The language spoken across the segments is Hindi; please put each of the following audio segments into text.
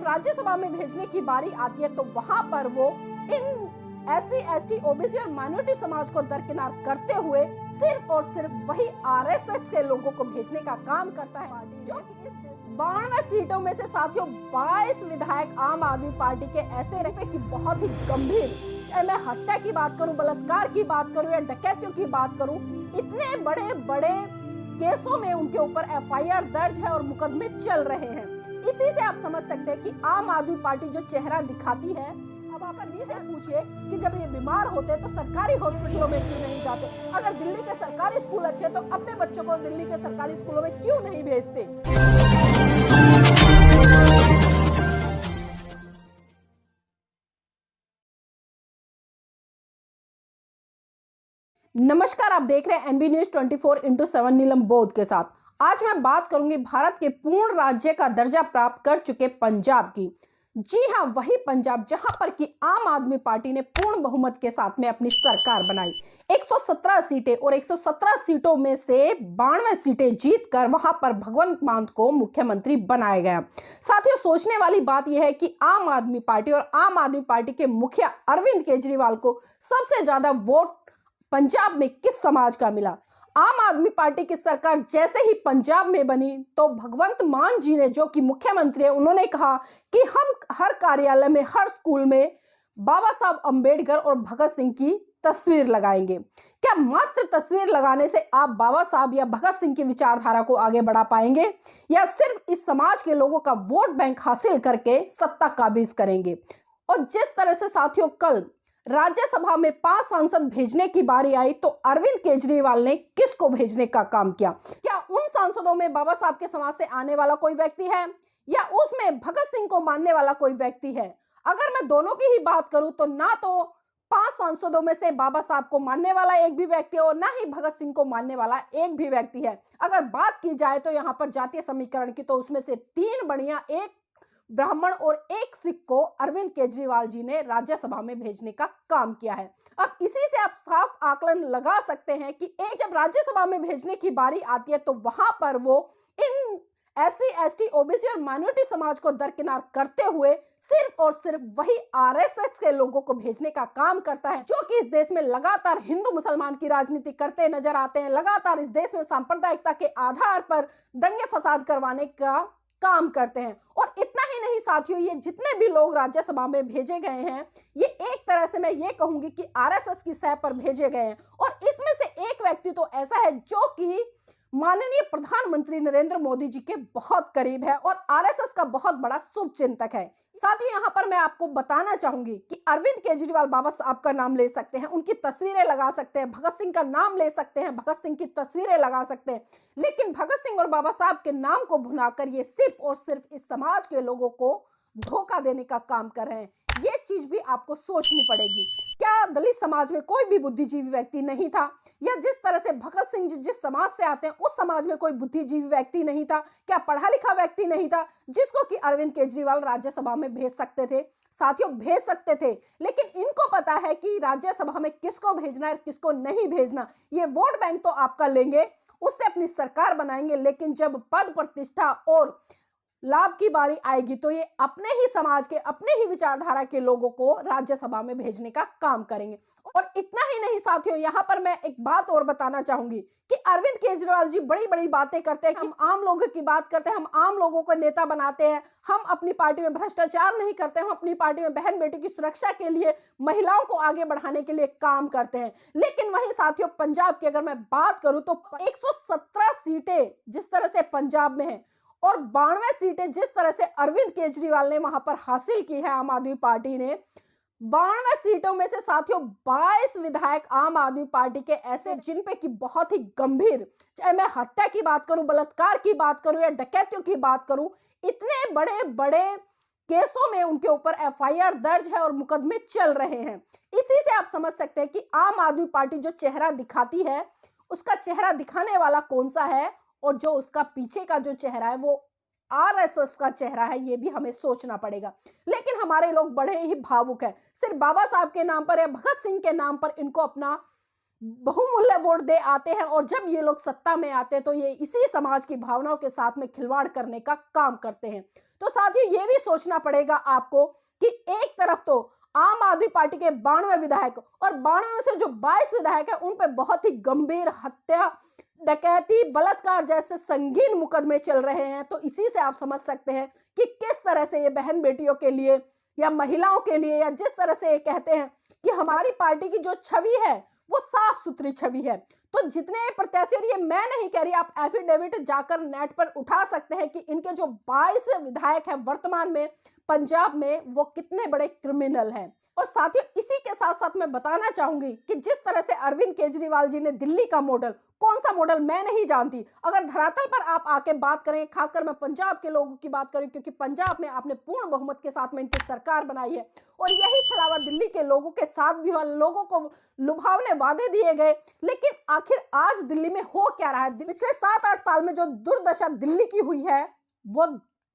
राज्यसभा में भेजने की बारी आती है तो वहां पर वो इन SC, ST, OBC और माइनॉरिटी समाज को दरकिनार करते हुए सिर्फ और सिर्फ वही RSS के लोगों को भेजने का काम करता है पार्टी, जो कि इस 92 सीटों में से साथियों 22 विधायक आम आदमी पार्टी के ऐसे रहे कि बहुत ही गंभीर, चाहे मैं हत्या की बात करूं, बलात्कार की बात करूं या डकैतियों की बात करूं, इतने बड़े बड़े केसों में उनके ऊपर FIR दर्ज है और मुकदमे चल रहे हैं। इसी से आप समझ सकते हैं कि आम आदमी पार्टी जो चेहरा दिखाती है। अब आप जी से पूछिए कि जब ये बीमार होते तो सरकारी हॉस्पिटलों में क्यों नहीं जाते? अगर दिल्ली के सरकारी स्कूल अच्छे तो अपने बच्चों को दिल्ली के सरकारी स्कूलों में क्यों नहीं भेजते? नमस्कार, आप देख रहे हैं NB न्यूज 24/7 नीलम बोध के साथ। आज मैं बात करूंगी भारत के पूर्ण राज्य का दर्जा प्राप्त कर चुके पंजाब की। जी हां, वही पंजाब जहां पर कि आम आदमी पार्टी ने पूर्ण बहुमत के साथ में अपनी सरकार बनाई। 117 सीटें और 117 सीटों में से 92 सीटें जीतकर वहां पर भगवंत मान को मुख्यमंत्री बनाया गया। साथियों, सोचने वाली बात यह है कि आम आदमी पार्टी और आम आदमी पार्टी के मुखिया अरविंद केजरीवाल को सबसे ज्यादा वोट पंजाब में किस समाज का मिला? आम आदमी पार्टी की सरकार जैसे ही पंजाब में बनी तो भगवंत मान जी ने, जो कि मुख्यमंत्री है, उन्होंने कहा कि हम हर कार्यालय में, हर स्कूल में बाबा साहब अंबेडकर और भगत सिंह की तस्वीर लगाएंगे। क्या मात्र तस्वीर लगाने से आप बाबा साहब या भगत सिंह की विचारधारा को आगे बढ़ा पाएंगे, या सिर्फ इस समाज के लोगों का वोट बैंक हासिल करके सत्ता काबिज करेंगे? और जिस तरह से साथियों कल राज्यसभा में 5 सांसद भेजने की बारी आई तो अरविंद केजरीवाल ने किसको भेजने का काम किया? क्या उन सांसदों में बाबा साहब के समाज से आने वाला कोई व्यक्ति है, या उसमें भगत सिंह को मानने वाला कोई व्यक्ति है? अगर मैं दोनों की ही बात करूं तो ना तो 5 सांसदों में से बाबा साहब को मानने वाला एक भी व्यक्ति है और ना ही भगत सिंह को मानने वाला एक भी व्यक्ति है। अगर बात की जाए तो यहाँ पर जातीय समीकरण की, तो उसमें से 3 बढ़िया, 1 ब्राह्मण और 1 सिख को अरविंद केजरीवाल जी ने राज्यसभा में भेजने का काम किया है। अब इसी से आप साफ आकलन लगा सकते हैं कि एक जब राज्यसभा में भेजने की बारी आती है तो वहां पर वो इन SC, ST, OBC और माइनॉरिटी समाज को दरकिनार करते हुए सिर्फ और सिर्फ वही RSS के लोगों को भेजने का काम करता है, जो कि इस देश में लगातार हिंदू मुसलमान की राजनीति करते नजर आते हैं, लगातार इस देश में सांप्रदायिकता के आधार पर दंगे फसाद करवाने का काम करते हैं। और इतना ही नहीं साथियों, ये जितने भी लोग राज्यसभा में भेजे गए हैं, ये एक तरह से मैं ये कहूंगी कि RSS की सह पर भेजे गए हैं। और इसमें से एक व्यक्ति तो ऐसा है जो कि माननीय प्रधानमंत्री नरेंद्र मोदी जी के बहुत करीब है और RSS का बहुत बड़ा शुभचिंतक है। साथ ही यहाँ पर मैं आपको बताना चाहूंगी कि अरविंद केजरीवाल बाबा साहब का नाम ले सकते हैं, उनकी तस्वीरें लगा सकते हैं, भगत सिंह का नाम ले सकते हैं, भगत सिंह की तस्वीरें लगा सकते हैं, लेकिन भगत सिंह और बाबा साहब के नाम को भुनाकर ये सिर्फ और सिर्फ इस समाज के लोगों को धोखा देने का काम कर रहे हैं। ये चीज भी आपको सोचनी पड़ेगी। क्या दलित समाज में कोई भी बुद्धिजीवी व्यक्ति नहीं था? या जिस तरह से भगत सिंह जी जिस समाज से आते हैं उस समाज में कोई बुद्धिजीवी व्यक्ति नहीं था? क्या पढ़ा लिखा व्यक्ति नहीं था जिसको कि अरविंद केजरीवाल राज्यसभा में भेज सकते थे? साथियों, भेज सकते थे, लेकिन इनको पता है कि राज्यसभा में किसको भेजना है, किसको नहीं भेजना। ये वोट बैंक तो आपका लेंगे, उससे अपनी सरकार बनाएंगे, लेकिन जब पद प्रतिष्ठा और लाभ की बारी आएगी तो ये अपने ही समाज के, अपने ही विचारधारा के लोगों को राज्यसभा में भेजने का काम करेंगे। और इतना ही नहीं साथियों, यहाँ पर मैं एक बात और बताना चाहूंगी कि अरविंद केजरीवाल जी बड़ी बड़ी बातें करते हैं, हम आम लोगों की बात करते हैं, हम आम लोगों को नेता बनाते हैं, हम अपनी पार्टी में भ्रष्टाचार नहीं करते, हम अपनी पार्टी में बहन बेटी की सुरक्षा के लिए, महिलाओं को आगे बढ़ाने के लिए काम करते हैं। लेकिन वही साथियों पंजाब की अगर मैं बात करूं तो 117 सीटें जिस तरह से पंजाब में है और 92 सीटें जिस तरह से अरविंद केजरीवाल ने वहां पर हासिल की है आम आदमी पार्टी ने, 92 सीटों में से साथियों 22 विधायक आम आदमी पार्टी के ऐसे जिन पे की बहुत ही गंभीर, चाहे मैं हत्या की बात करूं, बलात्कार की बात करूं या डकैतियों की बात करूं, इतने बड़े बड़े केसों में उनके ऊपर FIR दर्ज है और मुकदमे चल रहे हैं। इसी से आप समझ सकते हैं कि आम आदमी पार्टी जो चेहरा दिखाती है, उसका चेहरा दिखाने वाला कौन सा है और जो उसका पीछे का जो चेहरा है वो RSS का चेहरा है, ये भी हमें सोचना पड़ेगा। लेकिन हमारे लोग बड़े ही भावुक हैं, सिर्फ बाबा साहब के नाम पर या भगत सिंह के नाम पर इनको अपना बहुमूल्य वोट दे आते हैं, और जब ये लोग सत्ता में आते हैं तो ये इसी समाज की भावनाओं के साथ में खिलवाड़ करने का काम करते हैं। तो साथियों ये भी सोचना पड़ेगा आपको कि एक तरफ तो आम आदमी पार्टी के 92 विधायक और 92 में से जो 22 विधायक है उन पे बहुत ही गंभीर हत्या, डकैती, बलात्कार जैसे संगीन मुकदमे चल रहे हैं। तो इसी से आप समझ सकते हैं कि किस तरह से ये बहन बेटियों के लिए या महिलाओं के लिए, या जिस तरह से ये कहते हैं कि हमारी पार्टी की जो छवि है वो साफ सुथरी छवि है। तो जितने प्रत्याशी, और ये मैं नहीं कह रही, आप एफिडेविट जाकर नेट पर उठा सकते हैं कि इनके जो 22 विधायक हैं वर्तमान में पंजाब में, वो कितने बड़े क्रिमिनल हैं। और साथियों इसी के साथ साथ मैं बताना चाहूंगी कि जिस तरह से अरविंद केजरीवाल जी ने दिल्ली का मॉडल, कौन सा मॉडल मैं नहीं जानती, अगर धरातल पर आप आके बात करें, खासकर मैं पंजाब के लोगों की बात करूं, क्योंकि पंजाब में आपने पूर्ण बहुमत के साथ में इनकी सरकार बनाई है और यही छलावा दिल्ली के लोगों के साथ भी हुआ। लोगों को लुभावने वादे दिए गए, लेकिन आखिर आज दिल्ली में हो क्या रहा है? पिछले 7-8 साल में जो दुर्दशा दिल्ली की हुई है वो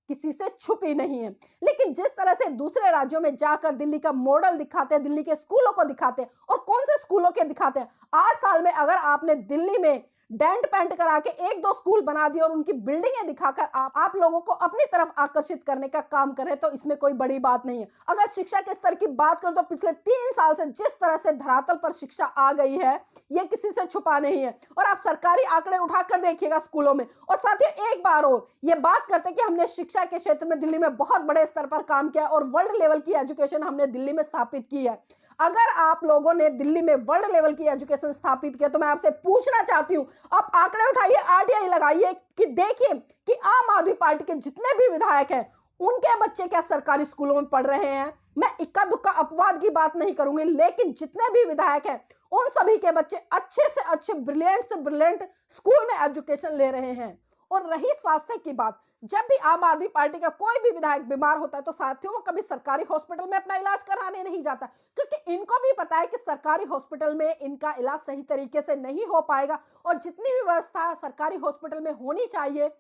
किसी से छुपी नहीं है। लेकिन जिस तरह से दूसरे राज्यों में जाकर दिल्ली का मॉडल दिखाते हैं, दिल्ली के स्कूलों को दिखाते हैं, और कौन से स्कूलों के दिखाते हैं, 8 साल में अगर आपने दिल्ली में डेंट पेंट करा के 1-2 स्कूल बना दिए और उनकी बिल्डिंगें दिखाकर आप लोगों को अपनी तरफ आकर्षित करने का काम करें, तो इसमें कोई बड़ी बात नहीं है। अगर शिक्षा के स्तर की बात करें तो पिछले 3 साल से जिस तरह से धरातल पर शिक्षा आ गई है, ये किसी से छुपा नहीं है। और आप सरकारी आंकड़े उठाकर देखिएगा स्कूलों में। और साथियों एक बार और ये बात करते हैं कि हमने शिक्षा के क्षेत्र में दिल्ली में बहुत बड़े स्तर पर काम किया और वर्ल्ड लेवल की एजुकेशन हमने दिल्ली में स्थापित की है। अगर आप लोगों ने दिल्ली में वर्ल्ड लेवल की एजुकेशन स्थापित किया तो मैं आपसे पूछना चाहती हूं, आप आंकड़े उठाइए, आरटीआई लगाइए कि देखिए कि आम आदमी पार्टी के जितने भी विधायक हैं उनके बच्चे क्या सरकारी स्कूलों में पढ़ रहे हैं। मैं इक्का दुक्का अपवाद की बात नहीं करूंगी, लेकिन जितने भी विधायक हैं उन सभी के बच्चे अच्छे से अच्छे, ब्रिलियंट से ब्रिलियंट स्कूल में एजुकेशन ले रहे हैं। और रही स्वास्थ्य की बात, जब भी आम आदमी पार्टी का कोई भी विधायक बीमार होता है तो साथियों वो कभी सरकारी हॉस्पिटल में अपना इलाज कराने नहीं जाता, क्योंकि इनको भी पता है कि सरकारी हॉस्पिटल में इनका इलाज सही तरीके से नहीं हो पाएगा। और जितनी भी व्यवस्था सरकारी हॉस्पिटल में होनी चाहिए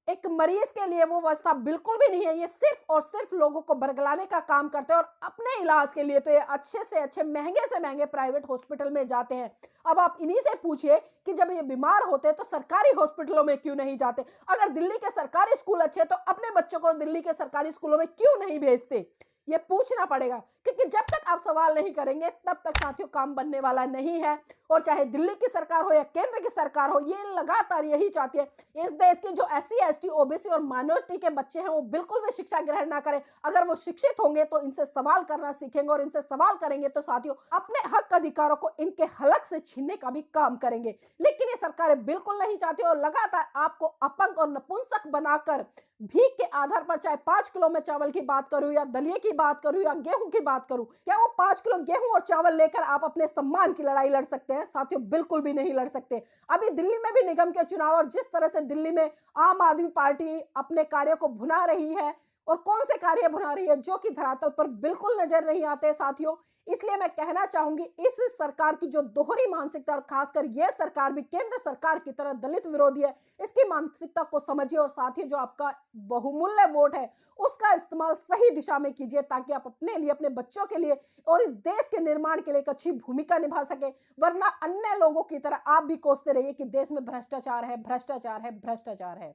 एक मरीज के लिए, वो व्यवस्था बिल्कुल भी नहीं है। ये सिर्फ और सिर्फ लोगों को बरगलाने का काम करते हैं और अपने इलाज के लिए तो ये अच्छे से अच्छे, महंगे से महंगे प्राइवेट हॉस्पिटल में जाते हैं। अब आप इन्हीं से पूछिए कि जब ये बीमार होते हैं तो सरकारी हॉस्पिटलों में क्यों नहीं जाते? अगर दिल्ली के सरकारी स्कूल अच्छे तो अपने बच्चों को दिल्ली के सरकारी स्कूलों में क्यों नहीं भेजते? ये पूछना पड़ेगा, क्योंकि जब तक आप सवाल नहीं करेंगे तब तक साथियों काम बनने वाला नहीं है। और चाहे दिल्ली की सरकार हो या केंद्र की सरकार हो, ये लगातार यही चाहती है इस देश के जो SC ST OBC और माइनॉरिटी के बच्चे हैं वो बिल्कुल भी शिक्षा ग्रहण ना करें। अगर वो शिक्षित होंगे तो इनसे सवाल करना सीखेंगे, और इनसे सवाल करेंगे तो साथियों अपने हक अधिकारों को इनके हलक से छीनने का भी काम करेंगे। लेकिन ये सरकारें बिल्कुल नहीं चाहती और लगातार आपको अपंग और नपुंसक बनाकर भीख के आधार पर, चाहे 5 किलो में चावल की बात करूं या दलिये की बात करूं या गेहूं की बात करूं, क्या वो 5 किलो गेहूं और चावल लेकर आप अपने सम्मान की लड़ाई लड़ सकते हैं? साथियों बिल्कुल भी नहीं लड़ सकते। अभी दिल्ली में भी निगम के चुनाव, और जिस तरह से दिल्ली में आम आदमी पार्टी अपने कार्यों को भुना रही है, और कौन से कार्य भुना रही है जो कि धरातल पर बिल्कुल नजर नहीं आते साथियों। इसलिए मैं कहना चाहूंगी इस सरकार की जो दोहरी मानसिकता, और खासकर यह सरकार भी केंद्र सरकार की तरह दलित विरोधी है, इसकी मानसिकता को समझिए और साथियों जो आपका बहुमूल्य वोट है उसका इस्तेमाल सही दिशा में कीजिए, ताकि आप अपने लिए, अपने बच्चों के लिए और इस देश के निर्माण के लिए एक अच्छी भूमिका निभा सके। वरना अन्य लोगों की तरह आप भी कोसते रहिए कि देश में भ्रष्टाचार है, भ्रष्टाचार है, भ्रष्टाचार है।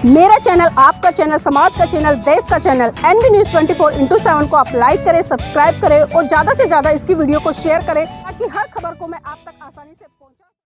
मेरा चैनल, आपका चैनल, समाज का चैनल, देश का चैनल NB News 24/7 को आप लाइक करें, सब्सक्राइब करें और ज्यादा से ज्यादा इसकी वीडियो को शेयर करें, ताकि हर खबर को मैं आप तक आसानी से पहुंचा